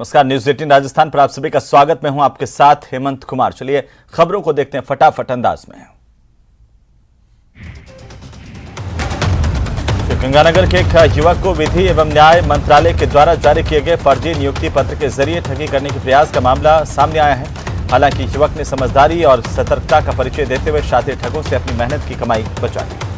नमस्कार, न्यूज 18 राजस्थान पर आप सभी का स्वागत। मैं हूं आपके साथ हेमंत कुमार। चलिए खबरों को देखते हैं फटाफट अंदाज में। गंगानगर के एक युवक को विधि एवं न्याय मंत्रालय के द्वारा जारी किए गए फर्जी नियुक्ति पत्र के जरिए ठगी करने के प्रयास का मामला सामने आया है। हालांकि युवक ने समझदारी और सतर्कता का परिचय देते हुए शातिर ठगों से अपनी मेहनत की कमाई बचा ली।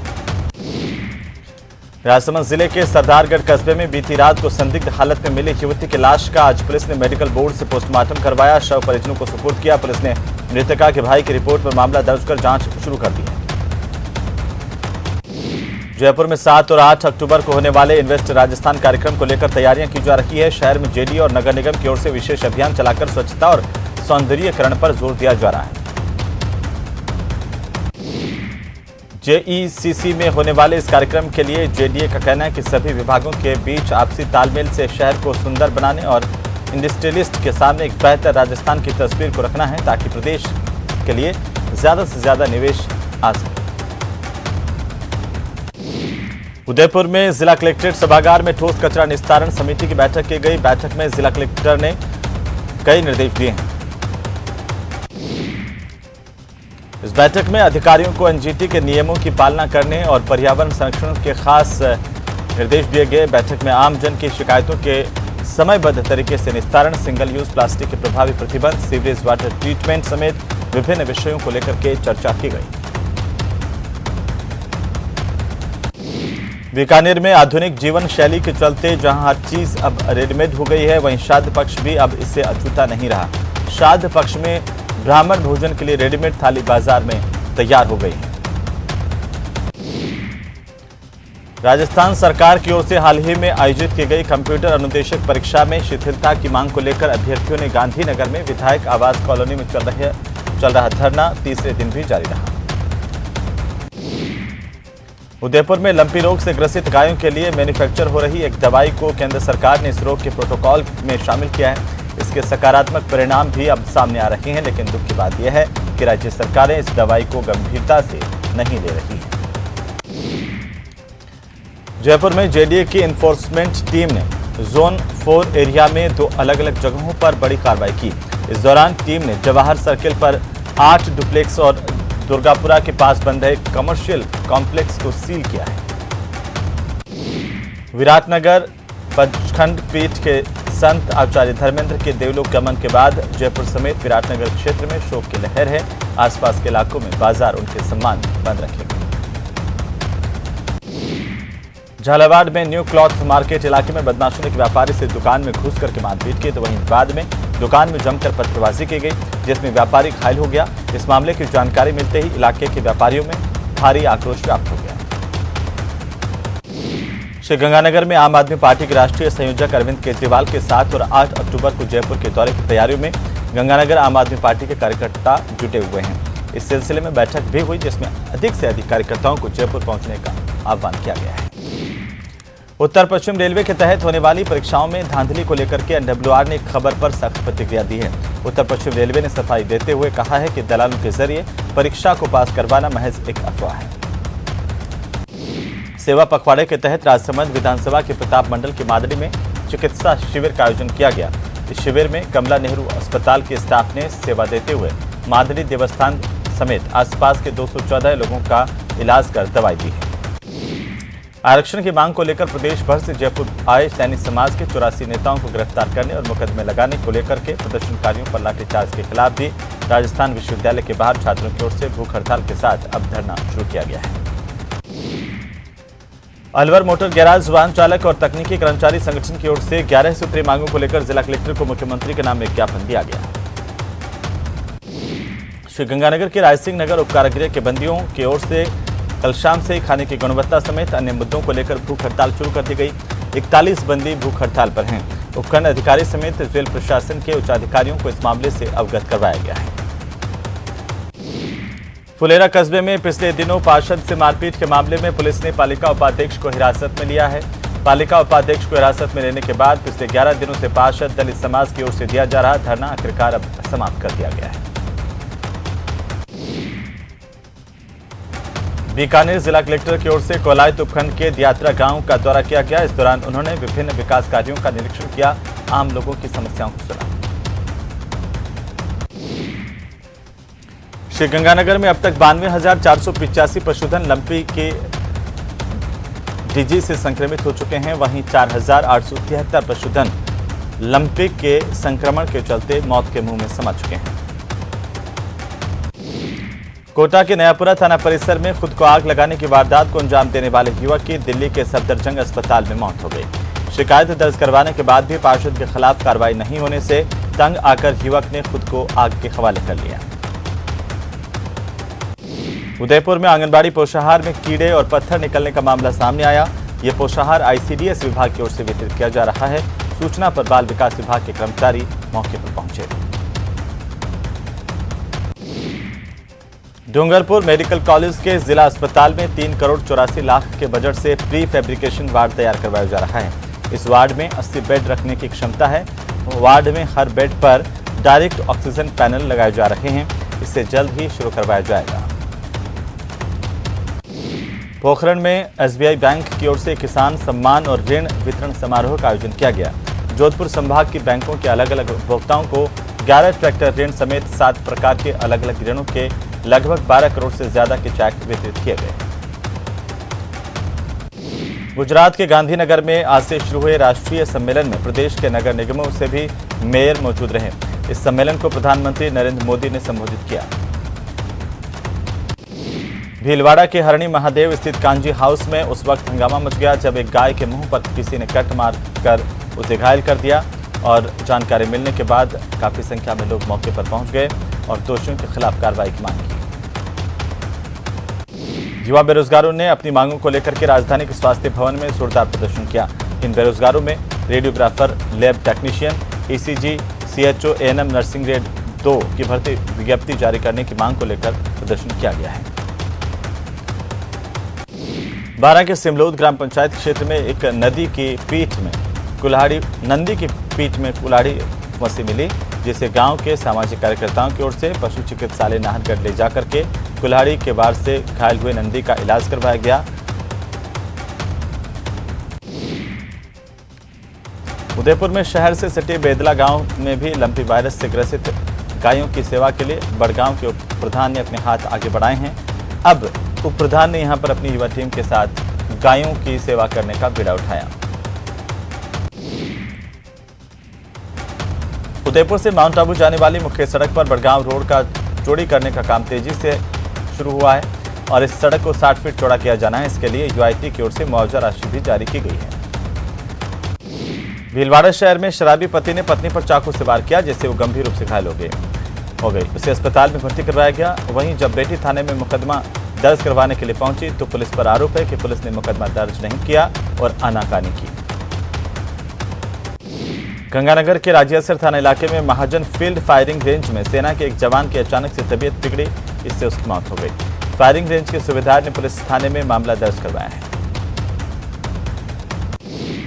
राजसमंद जिले के सरदारगढ़ कस्बे में बीती रात को संदिग्ध हालत में मिली युवती की लाश का आज पुलिस ने मेडिकल बोर्ड से पोस्टमार्टम करवाया। शव परिजनों को सुपुर्द किया। पुलिस ने मृतका के भाई की रिपोर्ट पर मामला दर्ज कर जांच शुरू कर दी है। जयपुर में 7 और 8 अक्टूबर को होने वाले इन्वेस्ट राजस्थान कार्यक्रम को लेकर तैयारियां की जा रही है। शहर में जेडीए और नगर निगम की ओर से विशेष अभियान चलाकर स्वच्छता और सौंदर्यीकरण पर जोर दिया जा रहा है। जेईसीसी में होने वाले इस कार्यक्रम के लिए जेडीए का कहना है कि सभी विभागों के बीच आपसी तालमेल से शहर को सुंदर बनाने और इंडस्ट्रियलिस्ट के सामने एक बेहतर राजस्थान की तस्वीर को रखना है, ताकि प्रदेश के लिए ज्यादा से ज्यादा निवेश आ सके। उदयपुर में जिला कलेक्ट्रेट सभागार में ठोस कचरा निस्तारण समिति की बैठक की गई। बैठक में जिला कलेक्टर ने कई निर्देश दिए हैं। इस बैठक में अधिकारियों को एनजीटी के नियमों की पालना करने और पर्यावरण संरक्षण के खास निर्देश दिए गए। बैठक में आमजन की शिकायतों के समयबद्ध तरीके से निस्तारण, सिंगल यूज प्लास्टिक के प्रभावी प्रतिबंध, सीवरेज वाटर ट्रीटमेंट समेत विभिन्न विषयों को लेकर के चर्चा की गई। बीकानेर में आधुनिक जीवन शैली के चलते जहां हर चीज अब रेडीमेड हो गई है, वहीं श्राद्ध पक्ष भी अब इससे अछूता नहीं रहा। श्राद्ध पक्ष में ब्राह्मण भोजन के लिए रेडीमेड थाली बाजार में तैयार हो गई है। राजस्थान सरकार की ओर से हाल ही में आयोजित की गई कंप्यूटर अनुदेशक परीक्षा में शिथिलता की मांग को लेकर अभ्यर्थियों ने गांधीनगर में विधायक आवास कॉलोनी में चल रहा धरना तीसरे दिन भी जारी रहा। उदयपुर में लंपी रोग से ग्रसित गायों के लिए मैन्युफैक्चर हो रही एक दवाई को केंद्र सरकार ने इस रोग के प्रोटोकॉल में शामिल किया है। इसके सकारात्मक परिणाम भी अब सामने आ रहे हैं, लेकिन दुख की बात यह है कि राज्य सरकारें इस दवाई को गंभीरता से नहीं ले रही हैं। जयपुर में जेडीए की एनफोर्समेंट टीम ने जोन 4 एरिया में 2 अलग अलग जगहों पर बड़ी कार्रवाई की। इस दौरान टीम ने जवाहर सर्किल पर 8 डुप्लेक्स और दुर्गापुरा के पास बंद एक कमर्शियल कॉम्प्लेक्स को सील किया है। विराटनगर पंचखंड पीठ के संत आचार्य धर्मेंद्र के देवलोक गमन के बाद जयपुर समेत विराटनगर क्षेत्र में शोक की लहर है। आसपास के इलाकों में बाजार उनके सम्मान बंद रखे गए। झालावाड़ में न्यू क्लॉथ मार्केट इलाके में बदमाशों ने एक व्यापारी से दुकान में घुस करके मारपीट की, तो वहीं बाद में दुकान में जमकर पत्थरबाजी की गई, जिसमें व्यापारी घायल हो गया। इस मामले की जानकारी मिलते ही इलाके के व्यापारियों में भारी आक्रोश व्याप्त हो गया। श्रीगंगानगर में आम आदमी पार्टी के राष्ट्रीय संयोजक अरविंद केजरीवाल के 7 और 8 अक्टूबर को जयपुर के दौरे की तैयारियों में गंगानगर आम आदमी पार्टी के कार्यकर्ता जुटे हुए हैं। इस सिलसिले में बैठक भी हुई, जिसमें अधिक से अधिक कार्यकर्ताओं को जयपुर पहुंचने का आह्वान किया गया है। उत्तर पश्चिम रेलवे के तहत होने वाली परीक्षाओं में धांधली को लेकर के एनडब्ल्यूआर ने एक खबर पर सख्त प्रतिक्रिया दी है। उत्तर पश्चिम रेलवे ने सफाई देते हुए कहा है कि दलालों के जरिए परीक्षा को पास करवाना महज एक अफवाह है। सेवा पखवाड़े के तहत राजसमंद विधानसभा के प्रताप मंडल के मादड़ी में चिकित्सा शिविर का आयोजन किया गया। इस शिविर में कमला नेहरू अस्पताल के स्टाफ ने सेवा देते हुए मादड़ी देवस्थान समेत आसपास के 214 लोगों का इलाज कर दवाई दी है। आरक्षण की मांग को लेकर प्रदेश भर से जयपुर आए सैनिक समाज के 84 नेताओं को गिरफ्तार करने और मुकदमे लगाने को लेकर के प्रदर्शनकारियों पर लाठीचार्ज के खिलाफ भी राजस्थान विश्वविद्यालय के बाहर छात्रों की ओर से भूख हड़ताल के साथ अब धरना शुरू किया गया है। अलवर मोटर गैराज वाहन चालक और तकनीकी कर्मचारी संगठन की ओर से 11 सूत्रीय मांगों को लेकर जिला कलेक्टर को मुख्यमंत्री के नाम एक ज्ञापन दिया गया। श्रीगंगानगर के रायसिंह नगर उपकारागृह के बंदियों की ओर से कल शाम से खाने की गुणवत्ता समेत अन्य मुद्दों को लेकर भूख हड़ताल शुरू कर दी गई। 41 बंदी भूख हड़ताल पर हैं। उपखंड अधिकारी समेत जेल प्रशासन के उच्च अधिकारियों को इस मामले से अवगत करवाया गया है। फुलेरा कस्बे में पिछले दिनों पार्षद से मारपीट के मामले में पुलिस ने पालिका उपाध्यक्ष को हिरासत में लिया है। पालिका उपाध्यक्ष को हिरासत में लेने के बाद पिछले 11 दिनों से पार्षद दलित समाज की ओर से दिया जा रहा धरना आखिरकार अब समाप्त कर दिया गया है। बीकानेर जिला कलेक्टर की ओर से कोलायत उपखंड के दियात्रा गांव का दौरा किया गया। इस दौरान उन्होंने विभिन्न विकास कार्यों का निरीक्षण किया, आम लोगों की समस्याओं को सुना। श्रीगंगानगर में अब तक 92,485 पशुधन लंपी के डीजी से संक्रमित हो चुके हैं। वहीं 4,873 पशुधन लंपी के संक्रमण के चलते मौत के मुंह में समा चुके हैं। कोटा के नयापुरा थाना परिसर में खुद को आग लगाने की वारदात को अंजाम देने वाले युवक की दिल्ली के सफदरजंग अस्पताल में मौत हो गई। शिकायत दर्ज करवाने के बाद भी पार्षद के खिलाफ कार्रवाई नहीं होने से तंग आकर युवक ने खुद को आग के हवाले कर लिया। उदयपुर में आंगनबाड़ी पोषाहार में कीड़े और पत्थर निकलने का मामला सामने आया। ये पोषाहार आईसीडीएस विभाग की ओर से वितरित किया जा रहा है। सूचना पर बाल विकास विभाग के कर्मचारी मौके पर पहुंचे। डूंगरपुर मेडिकल कॉलेज के जिला अस्पताल में 3 करोड़ 84 लाख के बजट से प्री फैब्रिकेशन वार्ड तैयार करवाया जा रहा है। इस वार्ड में 80 बेड रखने की क्षमता है। वार्ड में हर बेड पर डायरेक्ट ऑक्सीजन पैनल लगाए जा रहे हैं। इसे जल्द ही शुरू करवाया जाएगा। पोखरण में एसबीआई बैंक की ओर से किसान सम्मान और ऋण वितरण समारोह का आयोजन किया गया। जोधपुर संभाग की बैंकों के अलग अलग उपभोक्ताओं को 11 ट्रैक्टर ऋण समेत 7 प्रकार के अलग अलग ऋणों के लगभग 12 करोड़ से ज्यादा के चेक वितरित किए गए। गुजरात के गांधीनगर में आज से शुरू हुए राष्ट्रीय सम्मेलन में प्रदेश के नगर निगमों से भी मेयर मौजूद रहे। इस सम्मेलन को प्रधानमंत्री नरेंद्र मोदी ने संबोधित किया। भीलवाड़ा के हरणी महादेव स्थित कांजी हाउस में उस वक्त हंगामा मच गया जब एक गाय के मुंह पर किसी ने कट मार कर उसे घायल कर दिया और जानकारी मिलने के बाद काफी संख्या में लोग मौके पर पहुंच गए और दोषियों के खिलाफ कार्रवाई की मांग की। युवा बेरोजगारों ने अपनी मांगों को लेकर के राजधानी के स्वास्थ्य भवन में जोरदार प्रदर्शन किया। इन बेरोजगारों में radiographer, lab technician, ECG, CHO, ANM nursing grade 2 की भर्ती विज्ञप्ति जारी करने की मांग को लेकर प्रदर्शन किया गया है। बारां के सिमलोद ग्राम पंचायत क्षेत्र में एक नदी की पीठ में कुल्हाड़ी फंसी मिली, जिसे गांव के सामाजिक कार्यकर्ताओं की ओर से पशु चिकित्सालय नाहरगढ़ ले जाकर के कुल्हाड़ी के वार से घायल हुए नंदी का इलाज करवाया गया। उदयपुर में शहर से सटे बेदला गांव में भी लंपी वायरस से ग्रसित गायों की सेवा के लिए बड़गांव के उप प्रधान ने अपने हाथ आगे बढ़ाए हैं। अब उप प्रधान ने यहां पर अपनी युवा टीम के साथ गायों की सेवा करने का बीड़ा उठाया। उदयपुर से माउंट आबू जाने वाली मुख्य सड़क पर बड़गांव रोड का चौड़ी करने का काम तेजी से शुरू हुआ है और इस सड़क को 60 फीट चौड़ा किया जाना है। इसके लिए यूआईटी की ओर से मुआवजा राशि भी जारी की गई है। भीलवाड़ा शहर में शराबी पति ने पत्नी पर चाकू से वार किया, जिससे वो गंभीर रूप से घायल हो गई। उसे अस्पताल में भर्ती करवाया गया। वहीं जब बेटी थाने में मुकदमा दर्ज करवाने के लिए पहुंची तो पुलिस पर आरोप है कि पुलिस ने मुकदमा दर्ज नहीं किया और आनाकानी की। गंगानगर के राजियासर थाना इलाके में महाजन फील्ड फायरिंग रेंज में सेना के एक जवान की अचानक से तबीयत बिगड़ी, इससे उसकी मौत हो गई। फायरिंग रेंज के सूबेदार ने पुलिस थाने में मामला दर्ज करवाया है।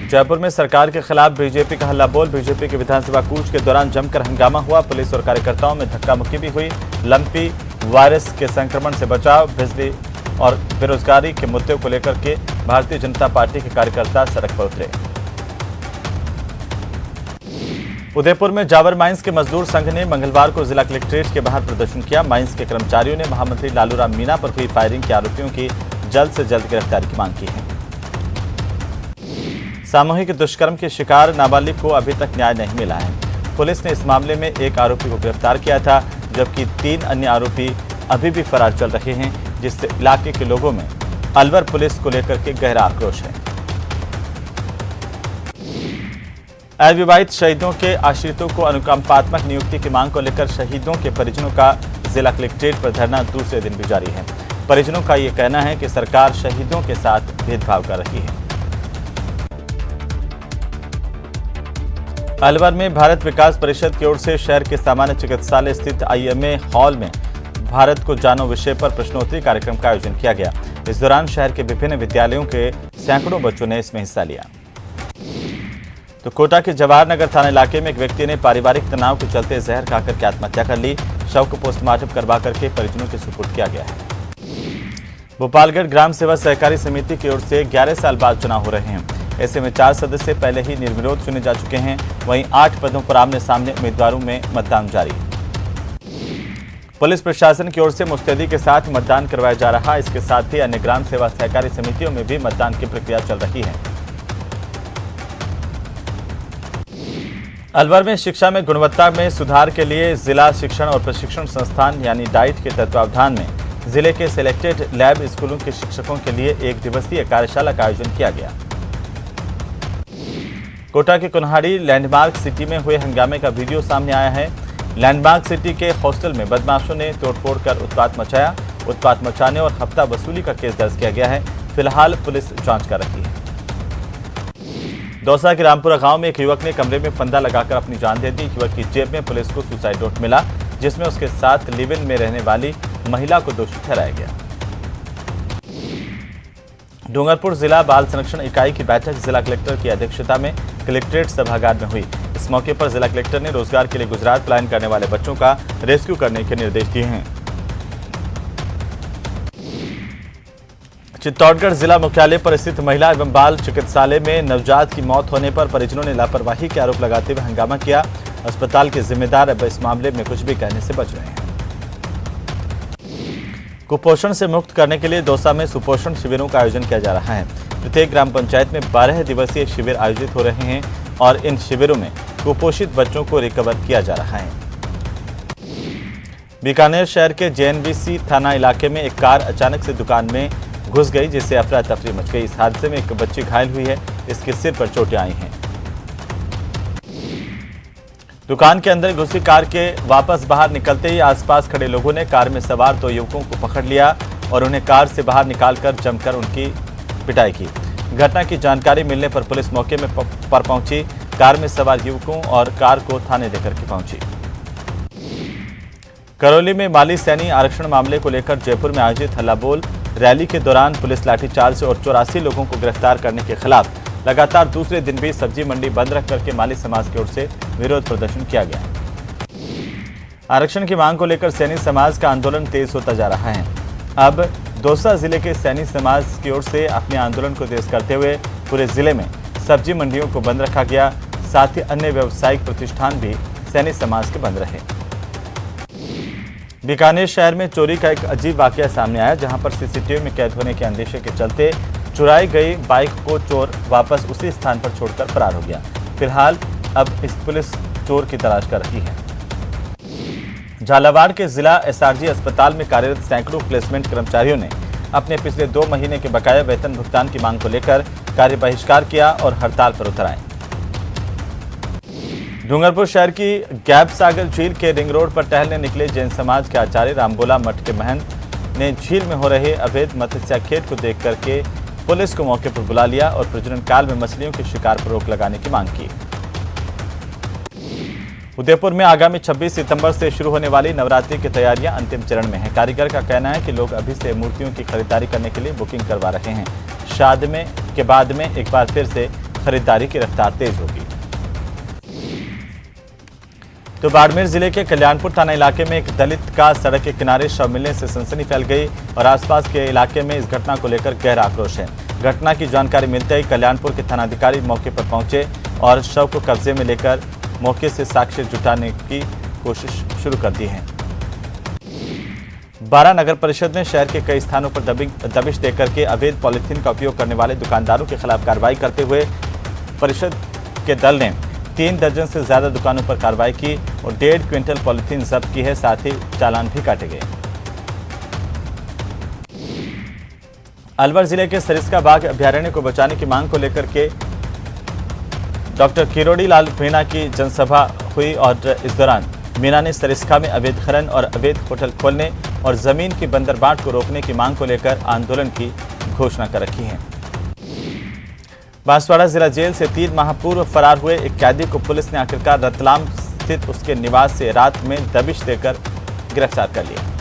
जयपुर में सरकार के खिलाफ बीजेपी का हल्ला बोल। बीजेपी के विधानसभा कूच के दौरान जमकर हंगामा हुआ। पुलिस और कार्यकर्ताओं में धक्का मुक्की भी हुई। लंपी वायरस के संक्रमण से बचाव, बिजली और बेरोजगारी के मुद्दों को लेकर के भारतीय जनता पार्टी के कार्यकर्ता सड़क पर उतरे। उदयपुर में जावर माइंस के मजदूर संघ ने मंगलवार को जिला कलेक्ट्रेट के बाहर प्रदर्शन किया। माइंस के कर्मचारियों ने महामंत्री लालूराम मीणा पर हुई फायरिंग के आरोपियों की जल्द से जल्द गिरफ्तारी की मांग की है। सामूहिक दुष्कर्म के शिकार नाबालिग को अभी तक न्याय नहीं मिला है। पुलिस ने इस मामले में एक आरोपी को गिरफ्तार किया था, जबकि 3 अन्य आरोपी अभी भी फरार चल रहे हैं, जिससे इलाके के लोगों में अलवर पुलिस को लेकर के गहरा आक्रोश है। अविवाहित शहीदों के आश्रितों को अनुकंपात्मक नियुक्ति की मांग को लेकर शहीदों के परिजनों का जिला कलेक्ट्रेट पर धरना दूसरे दिन भी जारी है। परिजनों का ये कहना है कि सरकार शहीदों के साथ भेदभाव कर रही है। अलवर में भारत विकास परिषद की ओर से शहर के सामान्य चिकित्सालय स्थित आईएमए हॉल में भारत को जानो विषय पर प्रश्नोत्तरी कार्यक्रम का आयोजन किया गया। इस दौरान शहर के विभिन्न विद्यालयों के सैकड़ों बच्चों ने इसमें हिस्सा लिया। तो कोटा के जवाहर नगर थाना इलाके में एक व्यक्ति ने पारिवारिक तनाव के चलते जहर खाकर के आत्महत्या कर ली। शव को पोस्टमार्टम करवा करके परिजनों के सुपुर्द किया गया है। भोपालगढ़ ग्राम सेवा सहकारी समिति की ओर से 11 साल बाद चुनाव हो रहे हैं। ऐसे में 4 सदस्य पहले ही निर्विरोध चुने जा चुके हैं। वहीं 8 पदों पर आमने सामने उम्मीदवारों में मतदान जारी। पुलिस प्रशासन की ओर से मुस्तैदी के साथ मतदान करवाया जा रहा है। इसके साथ ही अन्य ग्राम सेवा सहकारी समितियों में भी मतदान की प्रक्रिया चल रही है। अलवर में शिक्षा में गुणवत्ता में सुधार के लिए जिला शिक्षण और प्रशिक्षण संस्थान यानी डाइट के तत्वावधान में जिले के सिलेक्टेड लैब स्कूलों के शिक्षकों के लिए 1 दिवसीय कार्यशाला का आयोजन किया गया। कोटा के कुन्हाड़ी लैंडमार्क सिटी में हुए हंगामे का वीडियो सामने आया है। लैंडमार्क सिटी के हॉस्टल में बदमाशों ने तोड़फोड़ कर उत्पात मचाया। उत्पात मचाने और हफ्ता वसूली का केस दर्ज किया गया है। फिलहाल पुलिस जांच कर रही है। दौसा के रामपुरा गांव में एक युवक ने कमरे में फंदा लगाकर अपनी जान दे दी। युवक की जेब में पुलिस को सुसाइड नोट मिला, जिसमें उसके साथ लिव इन में रहने वाली महिला को दोषी ठहराया गया। डूंगरपुर जिला बाल संरक्षण इकाई की बैठक जिला कलेक्टर की अध्यक्षता में कलेक्ट्रेट सभागार में हुई। इस मौके पर जिला कलेक्टर ने रोजगार के लिए गुजरात पलायन करने वाले बच्चों का रेस्क्यू करने के निर्देश दिए हैं। चित्तौड़गढ़ जिला मुख्यालय पर स्थित महिला एवं बाल चिकित्सालय में नवजात की मौत होने पर परिजनों ने लापरवाही के आरोप लगाते हुए हंगामा किया। अस्पताल के जिम्मेदार अब इस मामले में कुछ भी कहने से बच रहे हैं। कुपोषण से मुक्त करने के लिए दौसा में सुपोषण शिविरों का आयोजन किया जा रहा है। प्रत्येक ग्राम पंचायत में 12 दिवसीय शिविर आयोजित हो रहे हैं और इन शिविरों में कुपोषित बच्चों को रिकवर किया जा रहा है। बीकानेर शहर के JNVC थाना इलाके में एक कार अचानक से दुकान में घुस गई, जिससे अफरा तफरी मच गई। इस हादसे में एक बच्ची घायल हुई है। इसके सिर पर चोटें आई हैं। दुकान के अंदर घुसी कार के वापस बाहर निकलते ही आसपास खड़े लोगों ने कार में सवार 2 युवकों को पकड़ लिया और उन्हें कार से बाहर निकालकर जमकर उनकी पिटाई की। घटना की जानकारी मिलने पर पुलिस मौके में पहुंची। कार में सवार युवकों और कार को थाने लेकर के पहुंची। करौली में माली सैनी आरक्षण मामले को लेकर जयपुर में आयोजित हल्ला बोल रैली के दौरान पुलिस लाठीचार्ज और 84 लोगों को गिरफ्तार करने के खिलाफ लगातार दूसरे दिन भी सब्जी मंडी बंद रख करके माली समाज की ओर से विरोध प्रदर्शन किया गया। आरक्षण की मांग को लेकर सैनी समाज का आंदोलन तेज होता जा रहा है। अब दौसा जिले के सैनी समाज की ओर से अपने आंदोलन को तेज करते हुए पूरे जिले में सब्जी मंडियों को बंद रखा गया। साथ ही अन्य व्यावसायिक प्रतिष्ठान भी सैनी समाज के बंद रहे। बीकानेर शहर में चोरी का एक अजीब वाकया सामने आया, जहां पर सीसीटीवी में कैद होने के अंदेशे के चलते चुराई गई बाइक को चोर वापस उसी स्थान पर छोड़कर फरार हो गया। फिलहाल अब इस पुलिस चोर की तलाश कर रही है। झालावाड़ के जिला SRG अस्पताल में कार्यरत सैकड़ों प्लेसमेंट कर्मचारियों ने अपने पिछले 2 महीने के बकाया वेतन भुगतान की मांग को लेकर कार्य बहिष्कार किया और हड़ताल पर उतर आए। डूंगरपुर शहर की गैप सागर झील के रिंग रोड पर टहलने निकले जैन समाज के आचार्य रामबोला मठ के महंत ने झील में हो रहे अवैध मत्स्य खेत को देख करके पुलिस को मौके पर बुला लिया और प्रजनन काल में मछलियों के शिकार पर रोक लगाने की मांग की। उदयपुर में आगामी 26 सितंबर से शुरू होने वाली नवरात्रि की तैयारियां अंतिम चरण में है। कारीगर का कहना है कि लोग अभी से मूर्तियों की खरीदारी करने के लिए बुकिंग करवा रहे हैं। शादी के बाद में एक बार फिर से खरीदारी की रफ्तार तेज होगी। तो बाड़मेर जिले के कल्याणपुर थाना इलाके में एक दलित का सड़क के किनारे शव मिलने से सनसनी फैल गई और आसपास के इलाके में इस घटना को लेकर गहरा आक्रोश है। घटना की जानकारी मिलते ही कल्याणपुर के थानाधिकारी मौके पर पहुंचे और शव को कब्जे में लेकर मौके से साक्ष्य जुटाने की कोशिश शुरू कर दी है। बारा नगर परिषद ने शहर के कई स्थानों पर दबिश देकर के अवैध पॉलीथीन का उपयोग करने वाले दुकानदारों के खिलाफ कार्रवाई करते हुए परिषद के दल ने 3 दर्जन से ज्यादा दुकानों पर कार्रवाई की और 1.5 क्विंटल पॉलीथीन जब्त की है। साथ ही चालान भी काटे गए। अलवर जिले के सरिस्का बाघ अभ्यारण्य को बचाने की मांग को लेकर के डॉक्टर किरोड़ी लाल मीणा की जनसभा हुई और इस दौरान मीणा ने सरिस्का में अवैध खनन और अवैध होटल खोलने और जमीन की बंदरबाट को रोकने की मांग को लेकर आंदोलन की घोषणा कर रखी है। बांसवाड़ा जिला जेल से 3 माह पूर्व फरार हुए एक कैदी को पुलिस ने आखिरकार रतलाम स्थित उसके निवास से रात में दबिश देकर गिरफ्तार कर लिया।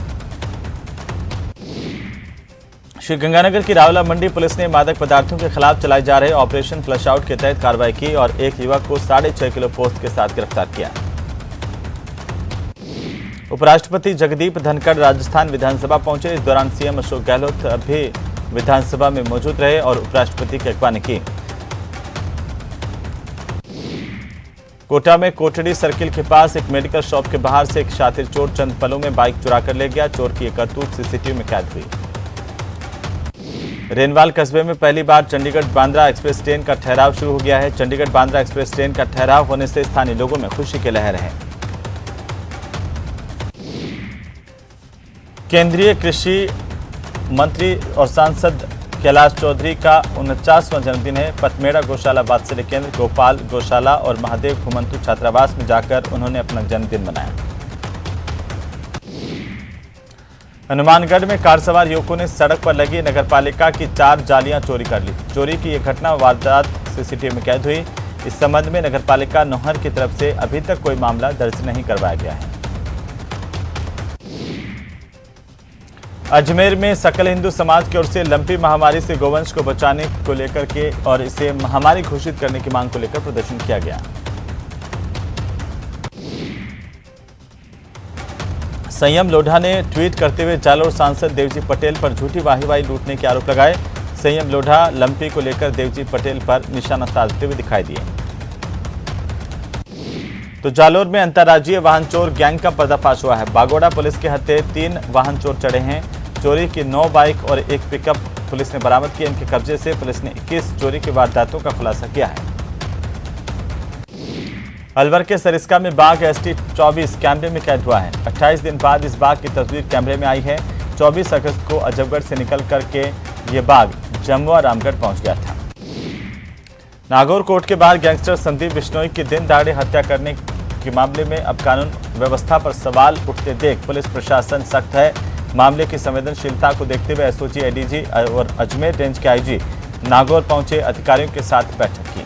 श्रीगंगानगर की रावला मंडी पुलिस ने मादक पदार्थों के खिलाफ चलाए जा रहे ऑपरेशन फ्लश आउट के तहत कार्रवाई की और एक युवक को 6.5 किलो पोस्त के साथ गिरफ्तार किया। उपराष्ट्रपति जगदीप धनखड़ राजस्थान विधानसभा पहुंचे। इस दौरान सीएम अशोक गहलोत भी विधानसभा में मौजूद रहे और उपराष्ट्रपति की अगवानी की। कोटा में कोटड़ी सर्किल के पास एक मेडिकल शॉप के बाहर से एक शातिर चोर चंद पलों में बाइक चुरा कर ले गया। चोर की एक करतूत सीसीटीवी में कैद हुई। रेनवाल कस्बे में पहली बार चंडीगढ़ बांद्रा एक्सप्रेस ट्रेन का ठहराव शुरू हो गया है। चंडीगढ़ बांद्रा एक्सप्रेस ट्रेन का ठहराव होने से स्थानीय लोगों में खुशी की लहर है। केंद्रीय कृषि मंत्री और सांसद कैलाश चौधरी का 49वां जन्मदिन है। पथमेड़ा गौशाला वात्सल्य केंद्र, गोपाल गौशाला और महादेव घुमंतु छात्रावास में जाकर उन्होंने अपना जन्मदिन मनाया। हनुमानगढ़ में कार सवार युवकों ने सड़क पर लगी नगरपालिका की 4 जालियां चोरी कर ली। चोरी की यह घटना वारदात सीसीटीवी में कैद हुई। इस संबंध में नगरपालिका नौहर की तरफ से अभी तक कोई मामला दर्ज नहीं करवाया गया है। अजमेर में सकल हिंदू समाज की ओर से लंपी महामारी से गोवंश को बचाने को लेकर के और इसे महामारी घोषित करने की मांग को लेकर प्रदर्शन किया गया। संयम लोढ़ा ने ट्वीट करते हुए जालोर सांसद देवजी पटेल पर झूठी वाहिवाही लूटने के आरोप लगाए। संयम लोढ़ा लंपी को लेकर देवजी पटेल पर निशाना साधते हुए दिखाई दिए। तो जालोर में अंतर्राज्यीय वाहन चोर गैंग का पर्दाफाश हुआ है। बागोड़ा पुलिस के हत्थे 3 वाहन चोर चढ़े हैं। चोरी की 9 बाइक और एक पिकअप पुलिस ने बरामद की। इनके कब्जे से पुलिस ने 21 चोरी की वारदातों का खुलासा किया है। अलवर के सरिस्का में बाघ ST-24 कैमरे में कैद हुआ है। 28 दिन बाद इस बाघ की तस्वीर कैमरे में आई है। 24 अगस्त को अजबगढ़ से निकल करके ये बाघ जमुआ रामगढ़ पहुंच गया था। नागौर कोर्ट के बाहर गैंगस्टर संदीप बिश्नोई की दिन दहाड़े हत्या करने के मामले में अब कानून व्यवस्था पर सवाल उठते देख पुलिस प्रशासन सख्त है। मामले की संवेदनशीलता को देखते हुए SOG ADG और अजमेर रेंज के IG नागौर पहुंचे, अधिकारियों के साथ बैठक की।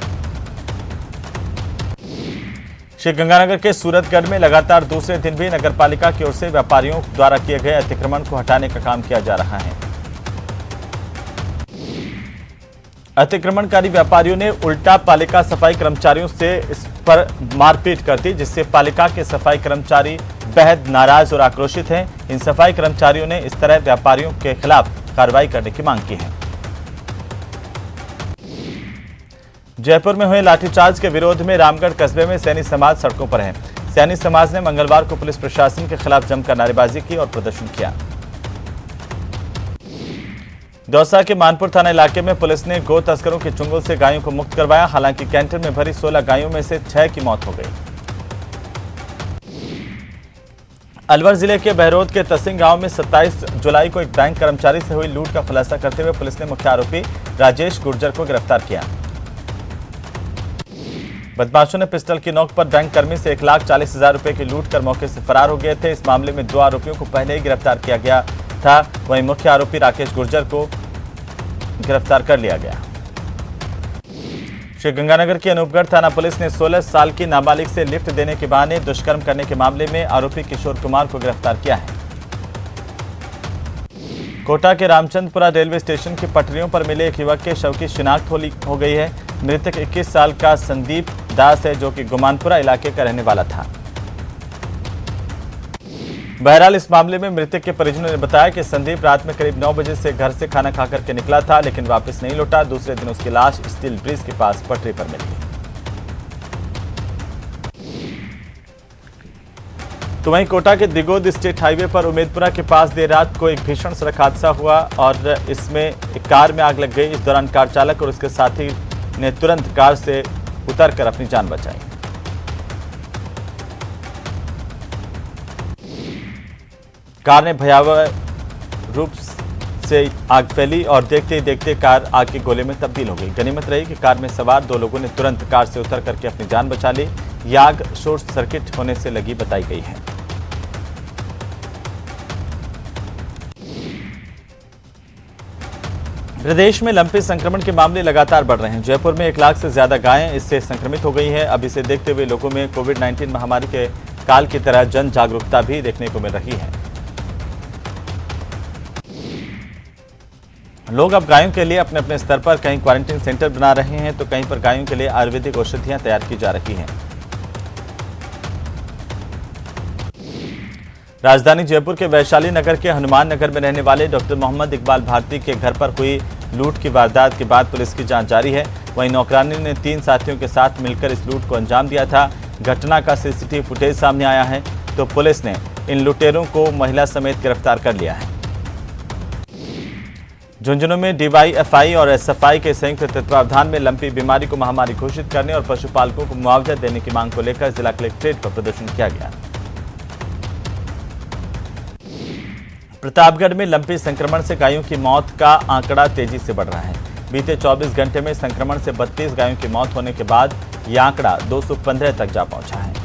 श्रीगंगानगर के सूरतगढ़ में लगातार दूसरे दिन भी नगरपालिका की ओर से व्यापारियों द्वारा किए गए अतिक्रमण को हटाने का काम किया जा रहा है। अतिक्रमणकारी व्यापारियों ने उल्टा पालिका सफाई कर्मचारियों से इस पर मारपीट कर दी, जिससे पालिका के सफाई कर्मचारी बेहद नाराज और आक्रोशित हैं। इन सफाई कर्मचारियों ने इस तरह व्यापारियों के खिलाफ कार्रवाई करने की मांग की है। जयपुर में हुए लाठीचार्ज के विरोध में रामगढ़ कस्बे में सैनी समाज सड़कों पर है। सैनी समाज ने मंगलवार को पुलिस प्रशासन के खिलाफ जमकर नारेबाजी की और प्रदर्शन किया। दौसा के मानपुर थाना इलाके में पुलिस ने गौ तस्करों के चुंगल से गायों को मुक्त करवाया। हालांकि कैंटर में भरी 16 गायों में से 6 की मौत हो गई। अलवर जिले के बहरोद के तसिंग गांव में 27 जुलाई को एक बैंक कर्मचारी से हुई लूट का खुलासा करते हुए पुलिस ने मुख्य आरोपी राजेश गुर्जर को गिरफ्तार किया। बदमाशों ने पिस्टल की नोक पर बैंक कर्मी से 1,40,000 रुपए की लूट कर मौके से फरार हो गए थे। इस मामले में 2 आरोपियों को पहले ही गिरफ्तार किया गया था। वहीं मुख्य आरोपी राकेश गुर्जर को गिरफ्तार कर लिया गया। श्रीगंगानगर की अनूपगढ़ थाना पुलिस ने 16 साल की नाबालिग से लिफ्ट देने के बहाने दुष्कर्म करने के मामले में आरोपी किशोर कुमार को गिरफ्तार किया है। कोटा के रामचंद्रपुरा रेलवे स्टेशन की पटरियों पर मिले एक युवक के शव की शिनाख्त हो गई है। मृतक 21 साल का संदीप दास है, जो कि गुमानपुरा इलाके का रहने वाला था। बहरहाल इस मामले में मृतक के परिजनों ने बताया कि संदीप रात में करीब 9 बजे से घर से खाना खाकर के निकला था, लेकिन वापस नहीं लौटा। दूसरे दिन उसकी लाश स्टील ब्रिज के पास पटरी पर मिली। तो वहीं कोटा के दिगोद स्टेट हाईवे पर उमेदपुरा के पास देर रात को एक भीषण सड़क हादसा हुआ और इसमें एक कार में आग लग गई। इस दौरान कार चालक और उसके साथी ने तुरंत कार से उतरकर अपनी जान बचाई। कार ने भयावह रूप से आग फैली और देखते ही देखते कार आग के गोले में तब्दील हो गई। गनीमत रही कि कार में सवार 2 लोगों ने तुरंत कार से उतर करके अपनी जान बचा ली। यह आग शॉर्ट सर्किट होने से लगी बताई गई है। प्रदेश में लंपी संक्रमण के मामले लगातार बढ़ रहे हैं। जयपुर में 1 लाख से ज्यादा गायें इससे संक्रमित हो गई हैं। अब इसे देखते हुए लोगों में कोविड-19 महामारी के काल की तरह जन जागरूकता भी देखने को मिल रही है। लोग अब गायों के लिए अपने अपने स्तर पर कहीं क्वारंटीन सेंटर बना रहे हैं, तो कहीं पर गायों के लिए आयुर्वेदिक औषधियां तैयार की जा रही हैं। राजधानी जयपुर के वैशाली नगर के हनुमान नगर में रहने वाले डॉक्टर मोहम्मद इकबाल भारती के घर पर हुई लूट की वारदात के बाद पुलिस की जांच जारी है। वहीं नौकरानी ने 3 साथियों के साथ मिलकर इस लूट को अंजाम दिया था। घटना का सीसीटीवी फुटेज सामने आया है तो पुलिस ने इन लुटेरों को महिला समेत गिरफ्तार कर लिया है। झुंझुनू में डीवाईएफआई और एसएफआई के संयुक्त तत्वावधान में लंपी बीमारी को महामारी घोषित करने और पशुपालकों को मुआवजा देने की मांग को लेकर जिला कलेक्ट्रेट पर प्रदर्शन किया गया। प्रतापगढ़ में लंपी संक्रमण से गायों की मौत का आंकड़ा तेजी से बढ़ रहा है। बीते 24 घंटे में संक्रमण से 32 गायों की मौत होने के बाद यह आंकड़ा 215 तक जा पहुंचा है।